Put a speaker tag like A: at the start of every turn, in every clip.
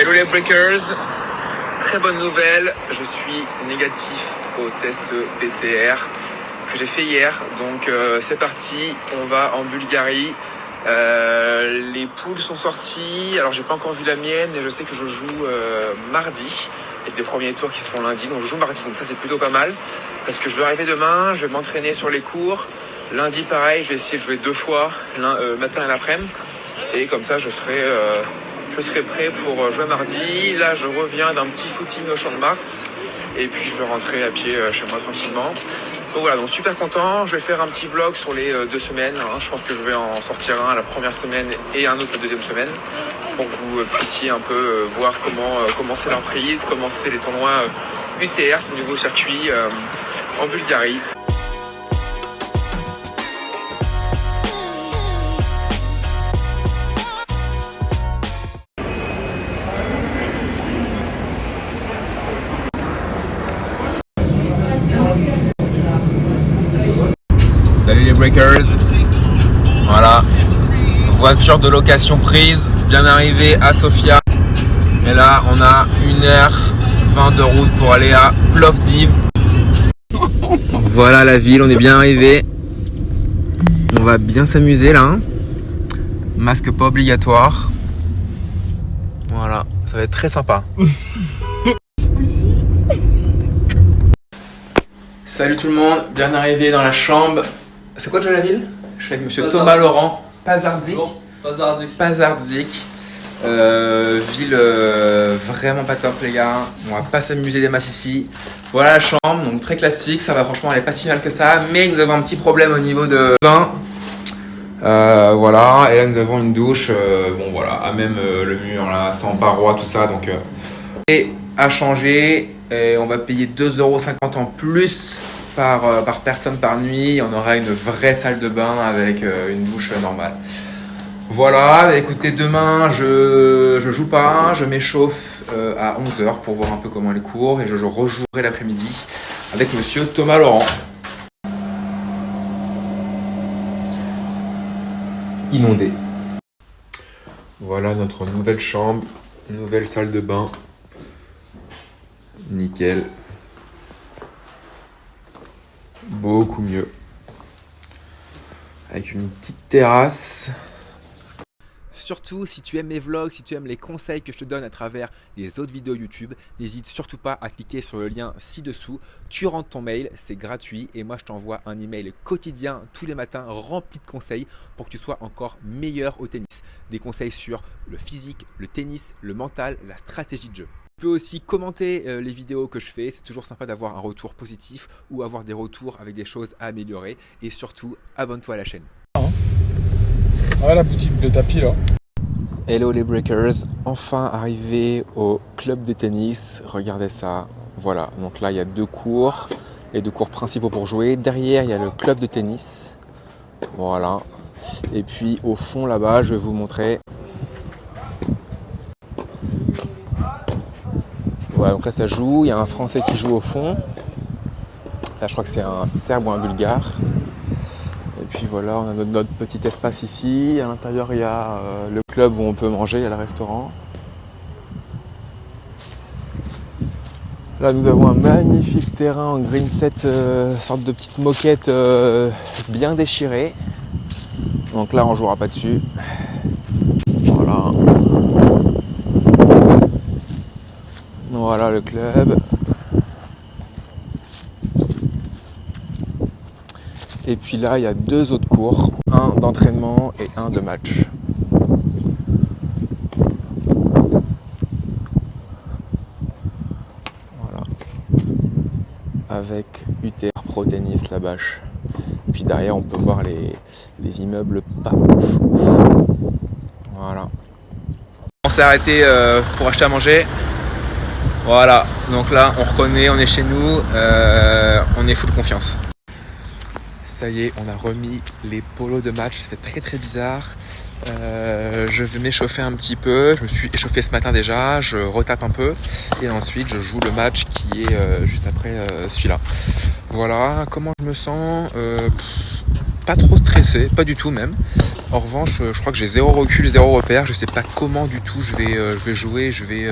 A: Hello les breakers, très bonne nouvelle, je suis négatif au test PCR que j'ai fait hier, donc c'est parti, on va en Bulgarie. Les poules sont sorties, alors j'ai pas encore vu la mienne et je sais que je joue mardi, avec des premiers tours qui se font lundi, donc je joue mardi, donc ça c'est plutôt pas mal, parce que je dois arriver demain, je vais m'entraîner sur les cours, lundi pareil, je vais essayer de jouer 2 fois, matin et l'après-midi, et comme ça je serai prêt pour jouer mardi. Là je reviens d'un petit footing au Champ de Mars, et puis je vais rentrer à pied chez moi tranquillement. Donc voilà, donc super content, je vais faire un petit vlog sur les 2 semaines, je pense que je vais en sortir un la première semaine et un autre la deuxième semaine, pour que vous puissiez un peu voir comment c'est leur prise, comment c'est les tournois UTR, ce nouveau circuit en Bulgarie. Salut les breakers, voilà, voiture de location prise, bien arrivé à Sofia, et là on a 1h20 de route pour aller à Plovdiv. Voilà la ville, on est bien arrivé, on va bien s'amuser là, masque pas obligatoire, voilà, ça va être très sympa. Salut tout le monde, bien arrivé dans la chambre. C'est quoi déjà la ville? Je suis avec monsieur Thomas Laurent. Pazardzik. Pazardzik. Ville vraiment pas top les gars. On va pas s'amuser des masses ici. Voilà la chambre, donc très classique. Ça va franchement, elle est pas si mal que ça. Mais nous avons un petit problème au niveau de bain. Voilà, et là nous avons une douche. Bon voilà, à même le mur là, sans parois, tout ça. Donc et à changer. Et on va payer 2,50 € en plus par personne par nuit. On aura une vraie salle de bain avec une douche normale. Voilà, écoutez, demain je joue pas, je m'échauffe à 11 h pour voir un peu comment les cours et je rejouerai l'après-midi avec monsieur Thomas Laurent. Inondé. Voilà notre nouvelle chambre, nouvelle salle de bain. Nickel. Beaucoup mieux. Avec une petite terrasse. Surtout, si tu aimes mes vlogs, si tu aimes les conseils que je te donne à travers les autres vidéos YouTube, n'hésite surtout pas à cliquer sur le lien ci-dessous. Tu rentres ton mail, c'est gratuit et moi je t'envoie un email quotidien tous les matins rempli de conseils pour que tu sois encore meilleur au tennis. Des conseils sur le physique, le tennis, le mental, la stratégie de jeu. Tu peux aussi commenter les vidéos que je fais, c'est toujours sympa d'avoir un retour positif ou avoir des retours avec des choses à améliorer. Et surtout, abonne-toi à la chaîne.
B: Ah, la boutique de tapis là.
A: Hello les breakers, enfin arrivé au club de tennis, regardez ça. Voilà, donc là il y a 2 cours, les 2 cours principaux pour jouer. Derrière il y a le club de tennis, voilà. Et puis au fond là-bas, je vais vous montrer. Voilà, donc là ça joue, il y a un Français qui joue au fond. Là je crois que c'est un Serbe ou un Bulgare. Et puis voilà, on a notre petit espace ici. À l'intérieur il y a le club où on peut manger, il y a le restaurant. Là nous avons un magnifique terrain en green set, sorte de petite moquette bien déchirée. Donc là on jouera pas dessus. Voilà. Voilà le club. Et puis là, il y a 2 autres cours, un d'entraînement et un de match. Voilà. Avec UTR Pro Tennis, la bâche. Et puis derrière, on peut voir les immeubles pas ouf. Voilà. On s'est arrêté pour acheter à manger. Voilà, donc là on reconnaît, on est chez nous, on est full confiance. Ça y est, on a remis les polos de match, ça fait très bizarre. Je vais m'échauffer un petit peu, je me suis échauffé ce matin déjà, je retape un peu et ensuite je joue le match qui est juste après celui-là. Voilà, comment je me sens pas trop stressé, pas du tout même. En revanche, je crois que j'ai zéro recul, zéro repère. Je sais pas comment du tout je vais jouer, je vais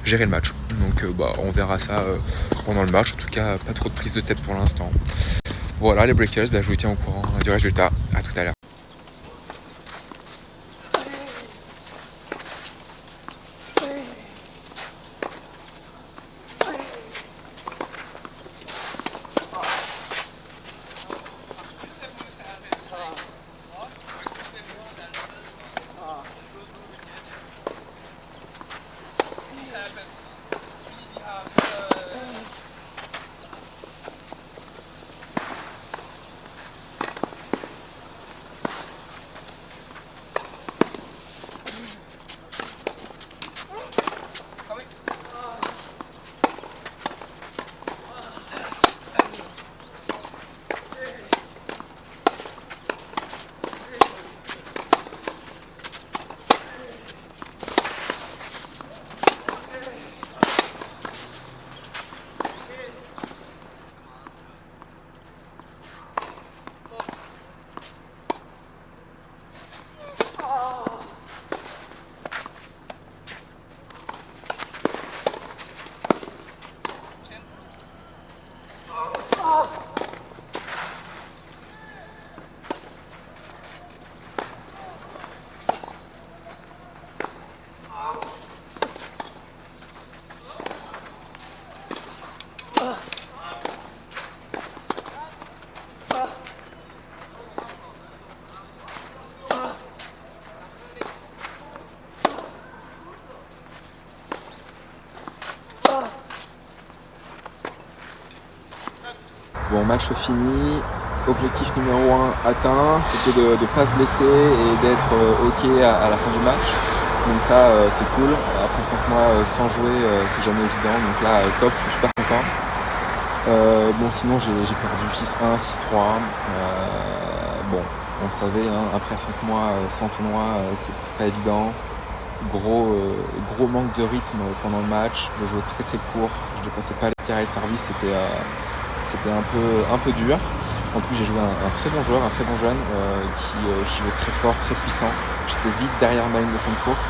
A: gérer le match. Donc on verra ça pendant le match. En tout cas, pas trop de prise de tête pour l'instant. Voilà les Breakers, je vous tiens au courant du résultat. À tout à l'heure. Bon, match fini. Objectif numéro 1 atteint, c'était de ne pas se blesser et d'être OK à la fin du match. Donc ça, c'est cool. Après 5 mois sans jouer, c'est jamais évident. Donc là, top, je suis super content. Bon, sinon, j'ai perdu 6-1, 6-3. Bon, on le savait, hein, après 5 mois sans tournoi, c'est pas évident. Gros manque de rythme pendant le match. Je jouais très très court. Je ne dépassais pas les carrés de service. C'était un peu dur. En plus, j'ai joué un très bon joueur, un très bon jeune qui jouait très fort, très puissant. J'étais vite derrière ma ligne de fond de cours.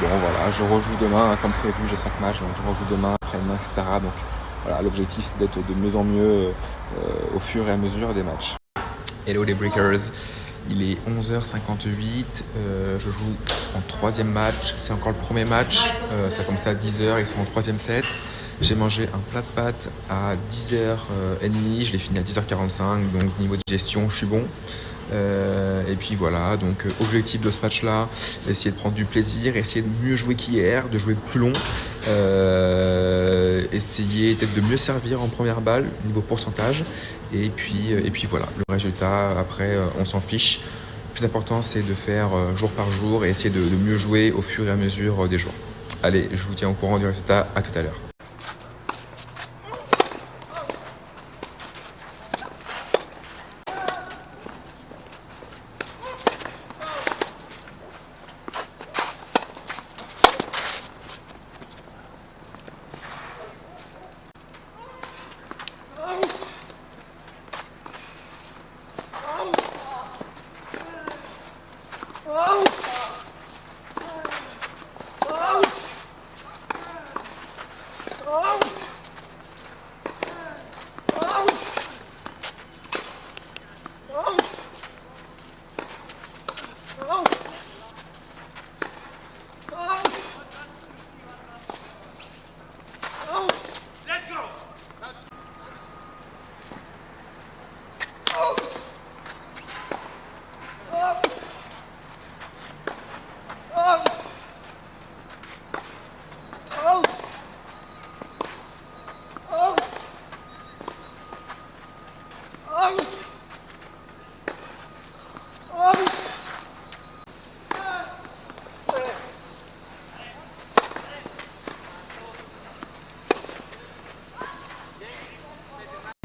A: Bon, voilà, je rejoue demain, hein, comme prévu. J'ai 5 matchs, donc je rejoue demain, après-demain, etc. Donc voilà, l'objectif, c'est d'être de mieux en mieux au fur et à mesure des matchs. Hello les Breakers, il est 11h58, je joue en 3e match, c'est encore le premier match, ça commence à 10h, ils sont en 3e set. J'ai mangé un plat de pâtes à 10h30, je l'ai fini à 10h45, donc niveau digestion, je suis bon. Et puis voilà, donc objectif de ce match-là, essayer de prendre du plaisir, essayer de mieux jouer qu'hier, de jouer plus long, essayer peut-être de mieux servir en première balle, niveau pourcentage, et puis voilà, le résultat, après, on s'en fiche. Le plus important, c'est de faire jour par jour et essayer de mieux jouer au fur et à mesure des jours. Allez, je vous tiens au courant du résultat, à tout à l'heure.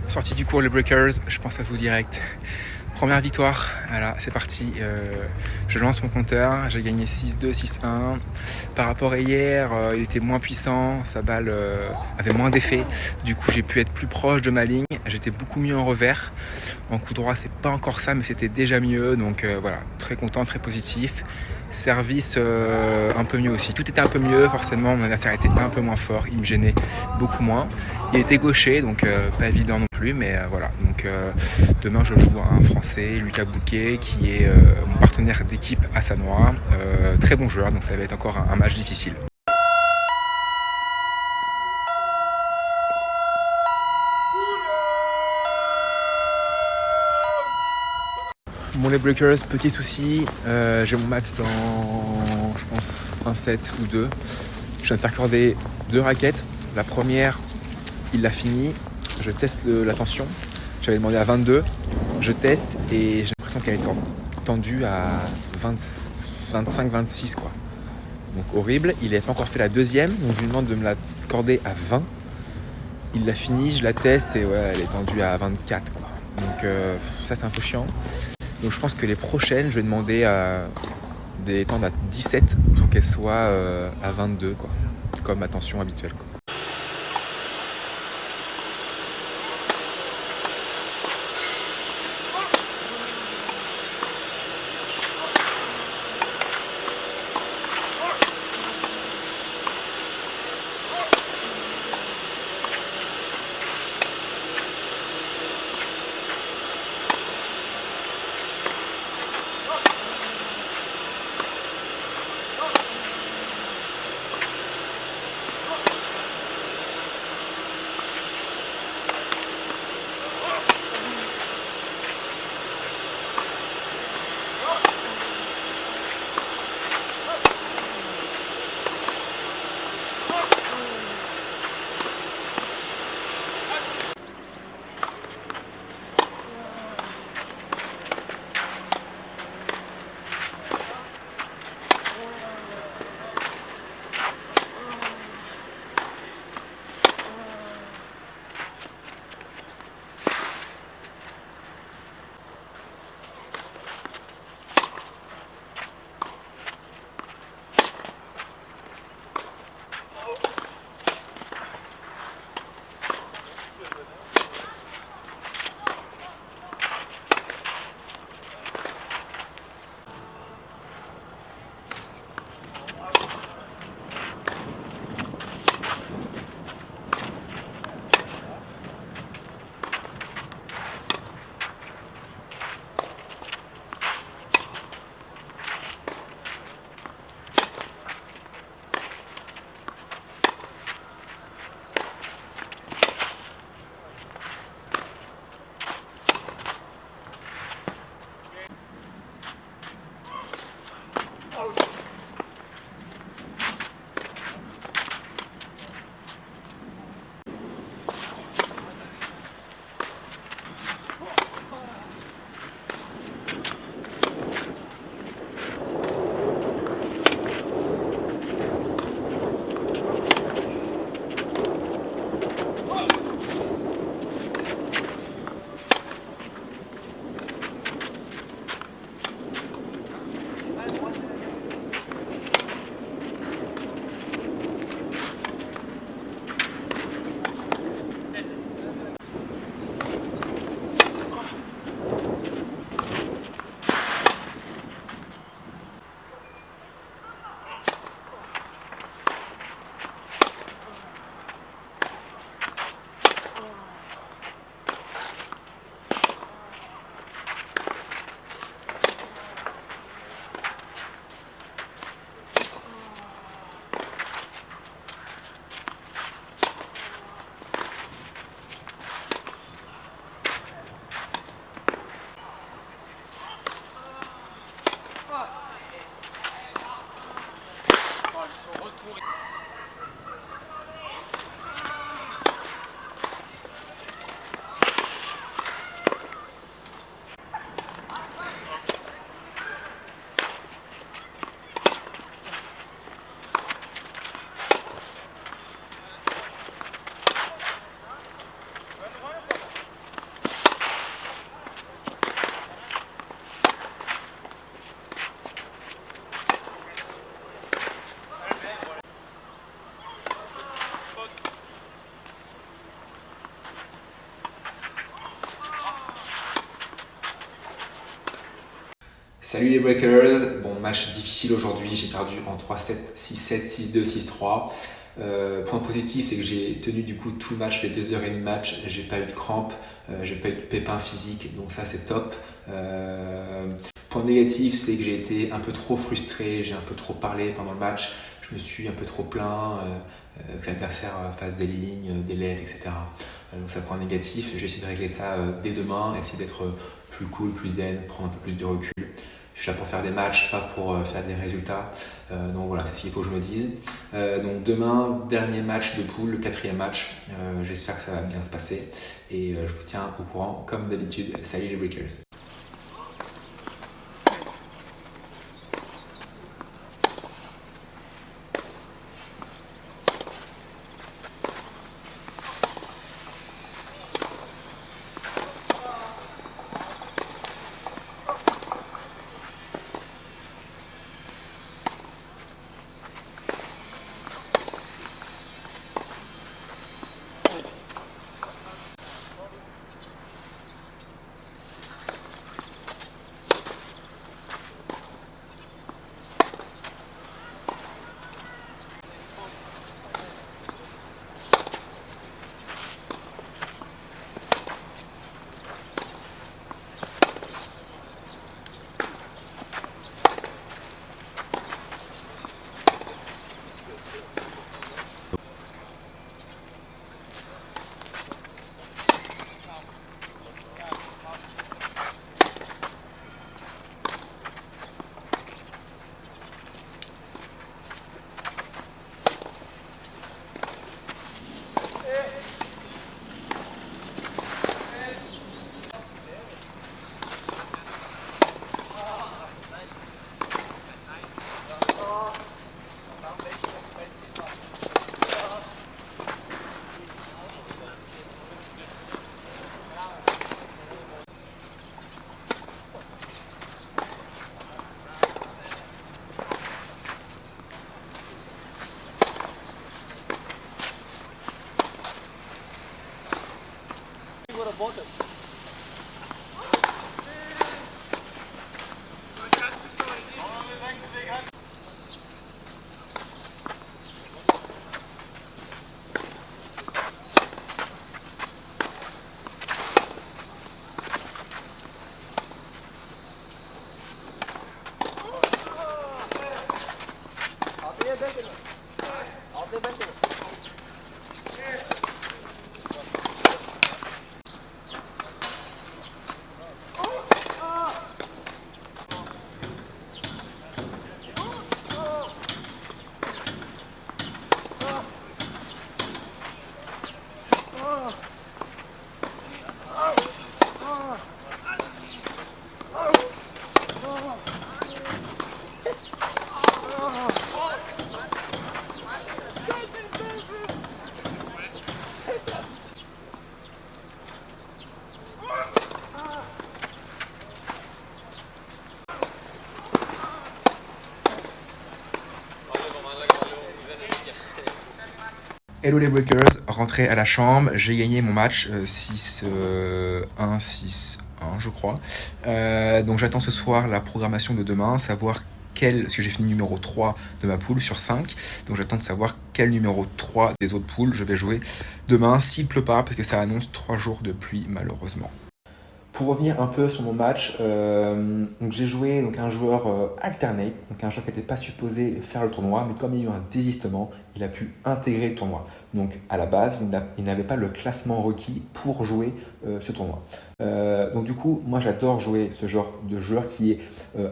A: Sortie du cours, les Breakers, je pense à vous direct. Première victoire, voilà, c'est parti. Je lance mon compteur, j'ai gagné 6-2, 6-1. Par rapport à hier, il était moins puissant, sa balle avait moins d'effet. Du coup, j'ai pu être plus proche de ma ligne. J'étais beaucoup mieux en revers. En coup droit, c'est pas encore ça, mais c'était déjà mieux. Donc voilà, très content, très positif. Service un peu mieux aussi. Tout était un peu mieux, forcément. Mon adversaire était un peu moins fort, il me gênait beaucoup moins. Il était gaucher, donc pas évident non plus, mais voilà. Donc demain, je joue un Français, Lucas Bouquet, qui est mon partenaire d'équipe à Sannois. Très bon joueur, donc ça va être encore un match difficile. Bon les Breakers, petit souci, j'ai mon match dans, je pense, un set ou deux. Je viens de faire corder 2 raquettes. La première, il l'a fini. Je teste la tension. J'avais demandé à 22. Je teste et j'ai l'impression qu'elle est tendue à 25-26 quoi. Donc horrible. Il n'avait pas encore fait la deuxième, donc je lui demande de me la corder à 20. Il l'a fini, je la teste et ouais, elle est tendue à 24 quoi. Donc ça c'est un peu chiant. Donc je pense que les prochaines, je vais demander de les tendre à 17 pour qu'elles soient à 22 quoi, comme ma tension habituelle quoi.
C: Salut les Breakers, bon match difficile aujourd'hui, j'ai perdu en 3-7, 6-7, 6-2, 6-3. Point positif, c'est que j'ai tenu du coup tout le match, les 2h30 de match, j'ai pas eu de crampes, j'ai pas eu de pépins physiques, donc ça c'est top. Point négatif, c'est que j'ai été un peu trop frustré, j'ai un peu trop parlé pendant le match, je me suis un peu trop plaint, que l'adversaire fasse des lignes, des leds, etc. Donc ça point négatif, je vais essayer de régler ça dès demain, essayer d'être plus cool, plus zen, prendre un peu plus de recul. Je suis là pour faire des matchs, pas pour faire des résultats. Donc voilà, c'est ce qu'il faut que je me dise. Donc demain, dernier match de poule, le 4e match. J'espère que ça va bien se passer. Et je vous tiens au courant, comme d'habitude. Salut les Breakers.
A: Hello les Breakers, rentré à la chambre, j'ai gagné mon match 6-1, 6-1 je crois. Donc j'attends ce soir la programmation de demain, savoir parce que j'ai fini numéro 3 de ma poule sur 5, donc j'attends de savoir quel numéro 3 des autres poules je vais jouer demain, s'il pleut pas, parce que ça annonce 3 jours de pluie malheureusement. Pour revenir un peu sur mon match, donc j'ai joué un joueur alternate, donc un joueur qui n'était pas supposé faire le tournoi, mais comme il y a eu un désistement, il a pu intégrer le tournoi. Donc à la base, il n'avait pas le classement requis pour jouer ce tournoi. Donc du coup, moi j'adore jouer ce genre de joueur qui est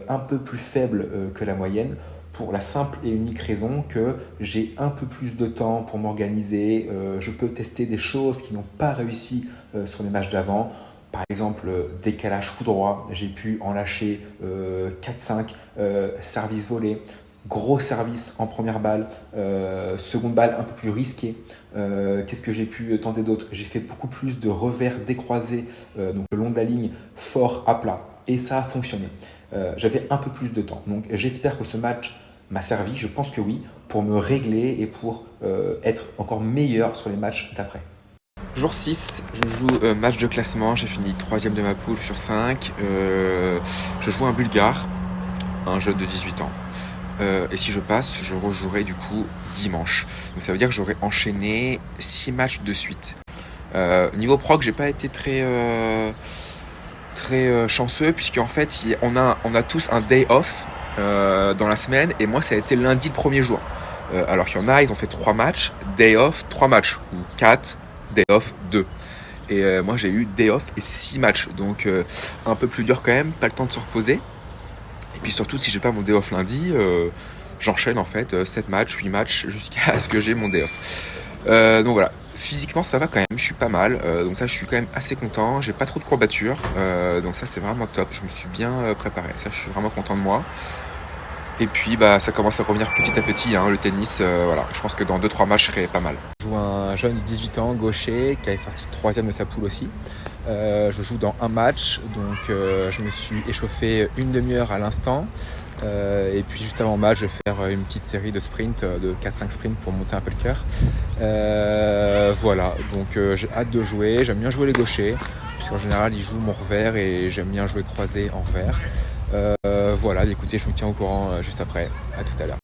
A: un peu plus faible que la moyenne, pour la simple et unique raison que j'ai un peu plus de temps pour m'organiser, je peux tester des choses qui n'ont pas réussi sur les matchs d'avant. Par exemple, décalage coup droit, j'ai pu en lâcher 4-5, service volé, gros service en première balle, seconde balle un peu plus risquée. Qu'est-ce que j'ai pu tenter d'autre? J'ai fait beaucoup plus de revers décroisés, donc le long de la ligne, fort à plat, et ça a fonctionné. J'avais un peu plus de temps, donc j'espère que ce match m'a servi, je pense que oui, pour me régler et pour être encore meilleur sur les matchs d'après. Jour 6, je joue match de classement, j'ai fini 3e de ma poule sur 5. Je joue un Bulgare, un jeune de 18 ans. Et si je passe, je rejouerai du coup dimanche. Donc ça veut dire que j'aurai enchaîné 6 matchs de suite. Niveau prog, j'ai pas été très chanceux, puisqu'en fait on a tous un day off dans la semaine, et moi ça a été lundi le premier jour. Alors qu'il y en a, ils ont fait 3 matchs, day off, 3 matchs, ou 4, day off, 2. Et moi j'ai eu day off et 6 matchs, donc un peu plus dur quand même, pas le temps de se reposer. Et puis surtout, si j'ai pas mon day off lundi, j'enchaîne en fait 7 matchs, 8 matchs jusqu'à ce que j'ai mon day off. Donc voilà, physiquement ça va quand même, je suis pas mal, donc ça je suis quand même assez content, j'ai pas trop de courbatures, donc ça c'est vraiment top, je me suis bien préparé, ça je suis vraiment content de moi. Et puis ça commence à revenir petit à petit, le tennis, voilà, je pense que dans 2-3 matchs je serai pas mal. Je joue un jeune de 18 ans, gaucher, qui est sorti 3ème de sa poule aussi. Je joue dans un match, donc je me suis échauffé une demi-heure à l'instant. Et puis juste avant le match, je vais faire une petite série de sprints, de 4-5 sprints pour monter un peu le cœur. Voilà, donc j'ai hâte de jouer, j'aime bien jouer les gauchers, puisqu'en général ils jouent mon revers et j'aime bien jouer croisé en revers. Voilà, écoutez, je vous tiens au courant juste après, à tout à l'heure.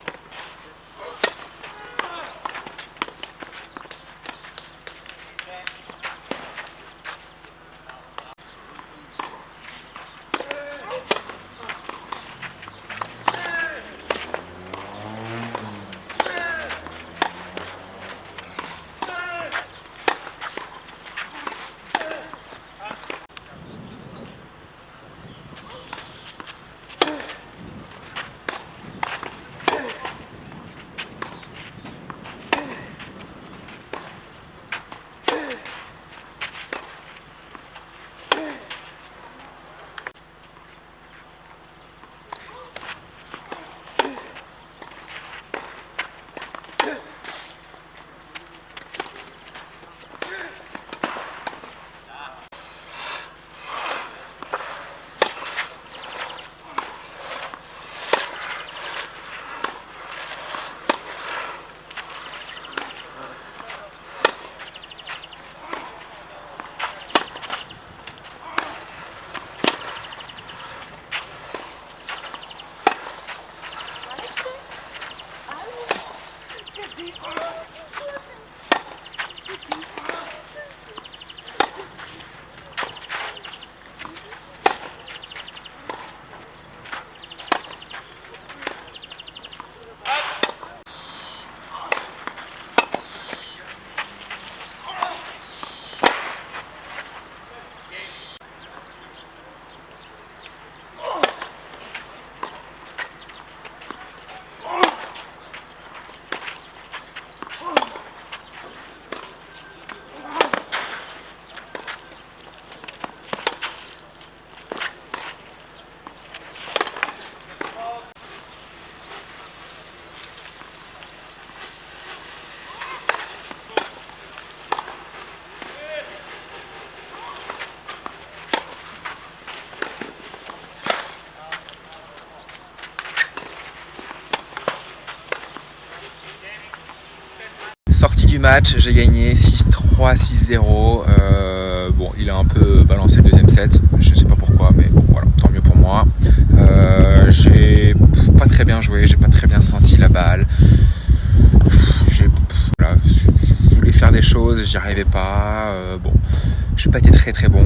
A: Sortie du match, j'ai gagné 6-3, 6-0. Bon, il a un peu balancé le deuxième set, je sais pas pourquoi, mais bon, voilà, tant mieux pour moi. J'ai pas très bien joué, j'ai pas très bien senti la balle. Voilà, je voulais faire des choses, j'y arrivais pas. Bon, j'ai pas été très très bon.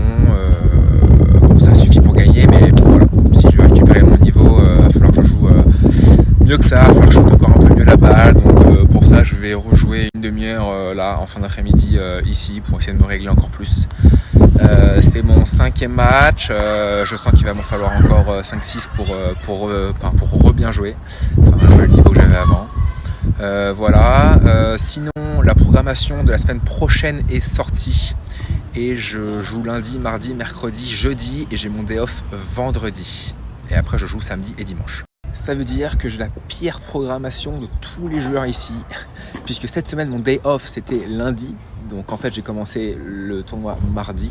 A: Bon, ça suffit pour gagner, mais bon, voilà, si je veux récupérer mon niveau, il va falloir que je joue mieux que ça, il va falloir que je joue encore un peu mieux la balle. Donc pour ça, je vais rejouer une demi-heure là en fin d'après-midi ici pour essayer de me régler encore plus. C'est mon 5e match, je sens qu'il va m'en falloir encore 5-6 pour bien jouer, enfin jouer le niveau que j'avais avant. Voilà, sinon la programmation de la semaine prochaine est sortie et je joue lundi, mardi, mercredi, jeudi et j'ai mon day off vendredi. Et après je joue samedi et dimanche. Ça veut dire que j'ai la pire programmation de tous les joueurs ici, puisque cette semaine mon day off c'était lundi, donc en fait j'ai commencé le tournoi mardi,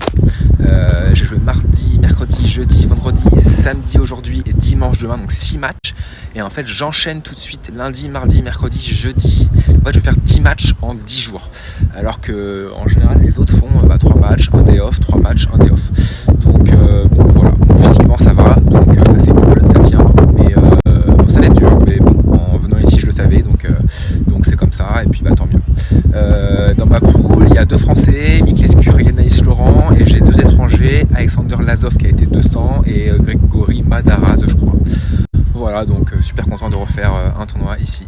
A: j'ai joué mardi, mercredi, jeudi, vendredi, samedi aujourd'hui et dimanche demain, donc 6 matchs, et en fait j'enchaîne tout de suite lundi, mardi, mercredi, jeudi. En fait je vais faire 10 matchs en 10 jours, alors que en général les autres font 3 matchs, un day off, 3 matchs, un day off. Donc bon voilà, bon, physiquement ça va, donc ça c'est cool, ça tient, mais ça, et puis bah tant mieux. Dans ma poule, il y a 2 Français, Mikl Lescure et Anaïs Laurent, et j'ai 2 étrangers, Alexander Lazov qui a été 200 et Grégory Madaraz, je crois. Voilà, donc super content de refaire un tournoi ici.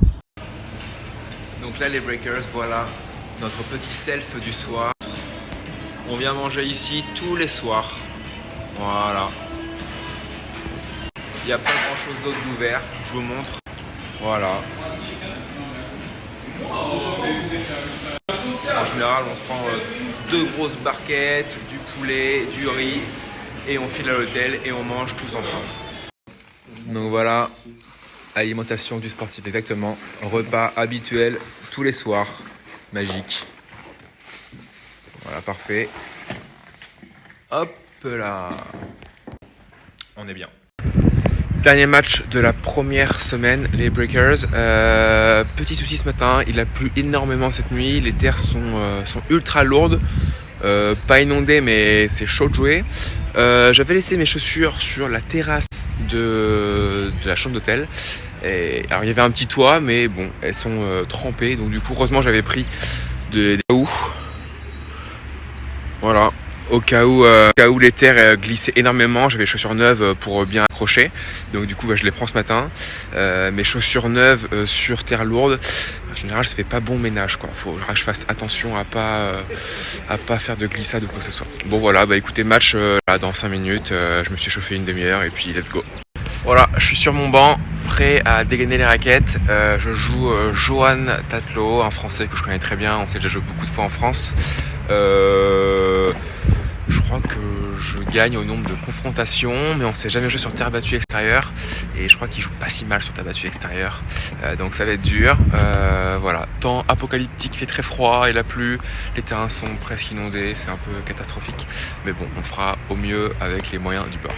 A: Donc là les breakers, voilà notre petit self du soir. On vient manger ici tous les soirs. Voilà. Il n'y a pas grand chose d'autre d'ouvert, je vous montre. Voilà. En général, on se prend 2 grosses barquettes, du poulet, du riz, et on file à l'hôtel et on mange tous ensemble. Donc voilà, alimentation du sportif, exactement. Repas habituel tous les soirs, magique. Voilà, parfait. Hop là. On est bien. Dernier match de la première semaine, les Breakers. Petit souci ce matin, il a plu énormément cette nuit. Les terres sont ultra lourdes. Pas inondées, mais c'est chaud de jouer. J'avais laissé mes chaussures sur la terrasse de la chambre d'hôtel. Alors il y avait un petit toit, mais bon, elles sont trempées. Donc du coup, heureusement, j'avais pris des houes. Voilà. Au cas où les terres glissaient énormément, j'avais les chaussures neuves pour bien accrocher. Donc du coup, je les prends ce matin. Mes chaussures neuves sur terre lourde, en général, ça fait pas bon ménage, quoi. Faut que je fasse attention à pas faire de glissade ou quoi que ce soit. Bon voilà, écoutez, match là, dans 5 minutes. Je me suis chauffé une demi-heure et puis let's go. Voilà, je suis sur mon banc, prêt à dégainer les raquettes. Je joue Johan Tatelot, un Français que je connais très bien. On s'est déjà joué beaucoup de fois en France. Je crois que je gagne au nombre de confrontations, mais on ne s'est jamais joué sur terre battue extérieure. Et je crois qu'il joue pas si mal sur terre battue extérieure. Donc ça va être dur. Voilà, temps apocalyptique, il fait très froid, il a plu, les terrains sont presque inondés, c'est un peu catastrophique. Mais bon, on fera au mieux avec les moyens du bord.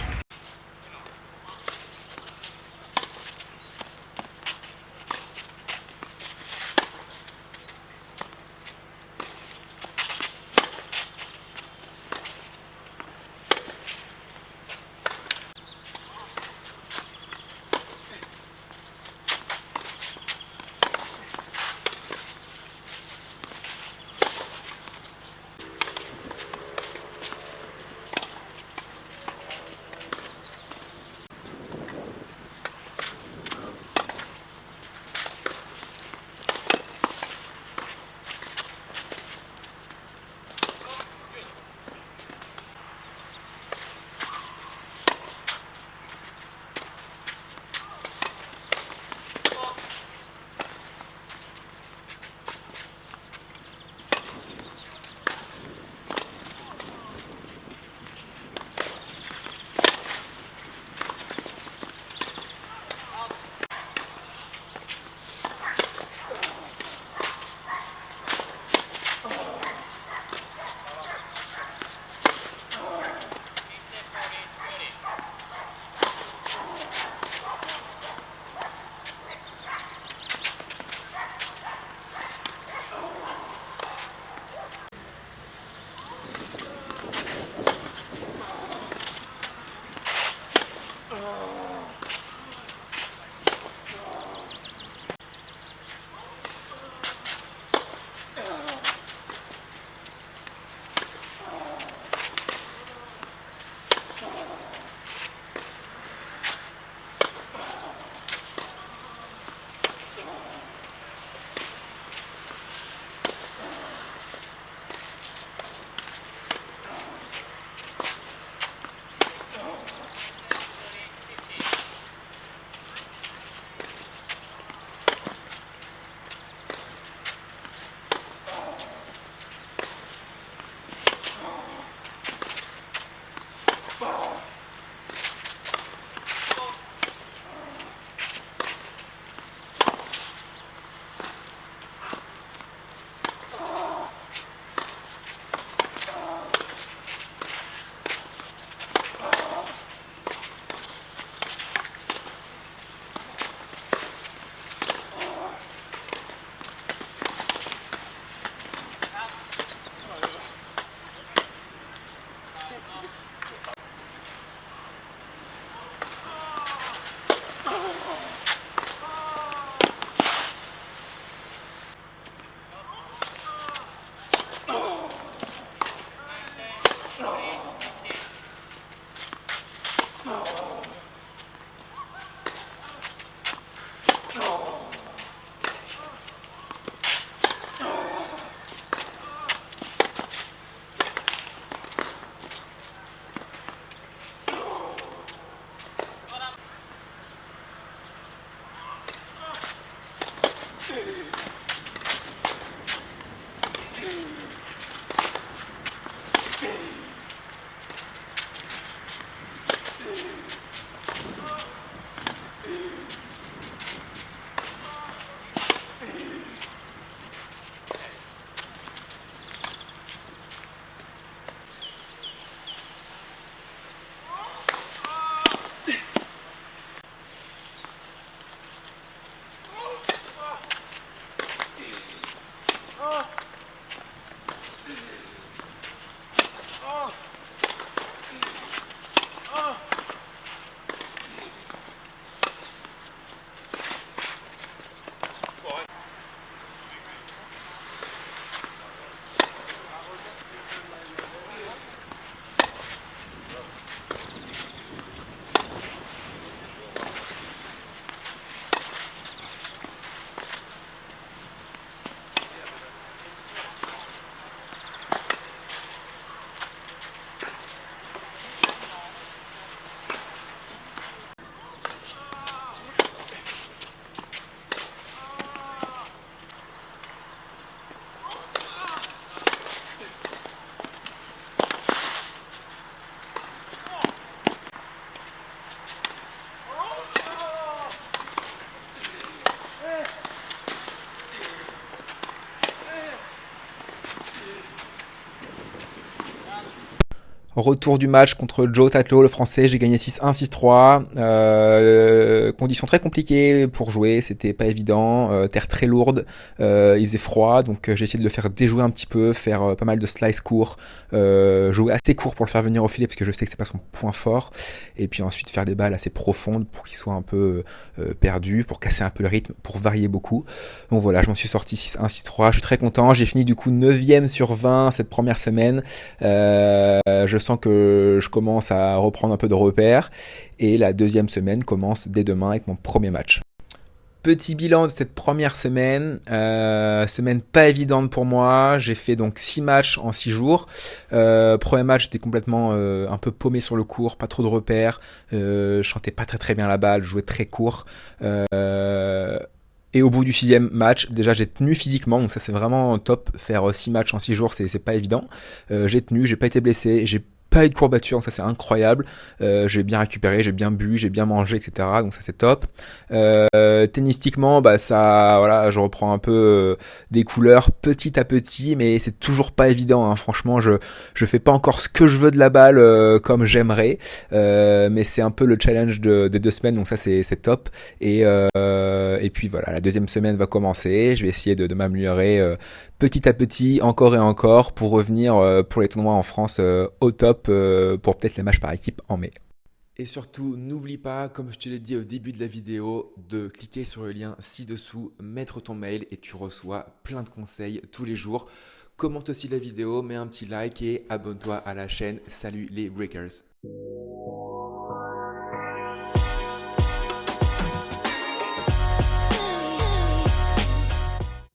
D: Retour du match contre Joe Tatlo, le français, j'ai gagné 6-1, 6-3. Conditions très compliquées pour jouer, c'était pas évident. Terre très lourde, il faisait froid, donc j'ai essayé de le faire déjouer un petit peu, faire pas mal de slice courts, jouer assez court pour le faire venir au filet parce que je sais que c'est pas son point fort. Et puis ensuite faire des balles assez profondes pour qu'il soit un peu perdu, pour casser un peu le rythme, pour varier beaucoup. Donc voilà, je m'en suis sorti 6-1, 6-3. Je suis très content. J'ai fini du coup 9e sur 20 cette première semaine. Je sens que je commence à reprendre un peu de repères et la deuxième semaine commence dès demain avec mon premier match. Petit bilan de cette première semaine, semaine pas évidente pour moi, j'ai fait donc 6 matchs en 6 jours. Premier match, j'étais complètement un peu paumé sur le court, pas trop de repères, je chantais pas très bien la balle, je jouais très court. Et au bout du 6e match, déjà j'ai tenu physiquement, donc ça c'est vraiment top. Faire 6 matchs en 6 jours, c'est pas évident. J'ai tenu, j'ai pas été blessé, j'ai pas eu de courbature, donc ça c'est incroyable. J'ai bien récupéré, j'ai bien bu, j'ai bien mangé, etc. Donc ça c'est top. Tennistiquement, bah ça, voilà, je reprends un peu des couleurs petit à petit, mais c'est toujours pas évident. Hein. Franchement, je fais pas encore ce que je veux de la balle comme j'aimerais, mais c'est un peu le challenge des 2 semaines, donc ça c'est top. Et puis voilà, la deuxième semaine va commencer. Je vais essayer de m'améliorer petit à petit, encore et encore, pour revenir pour les tournois en France au top pour peut-être les matchs par équipe en mai. Et surtout, n'oublie pas, comme je te l'ai dit au début de la vidéo, de cliquer sur le lien ci-dessous, mettre ton mail et tu reçois plein de conseils tous les jours. Commente aussi la vidéo, mets un petit like et abonne-toi à la chaîne. Salut les Breakers!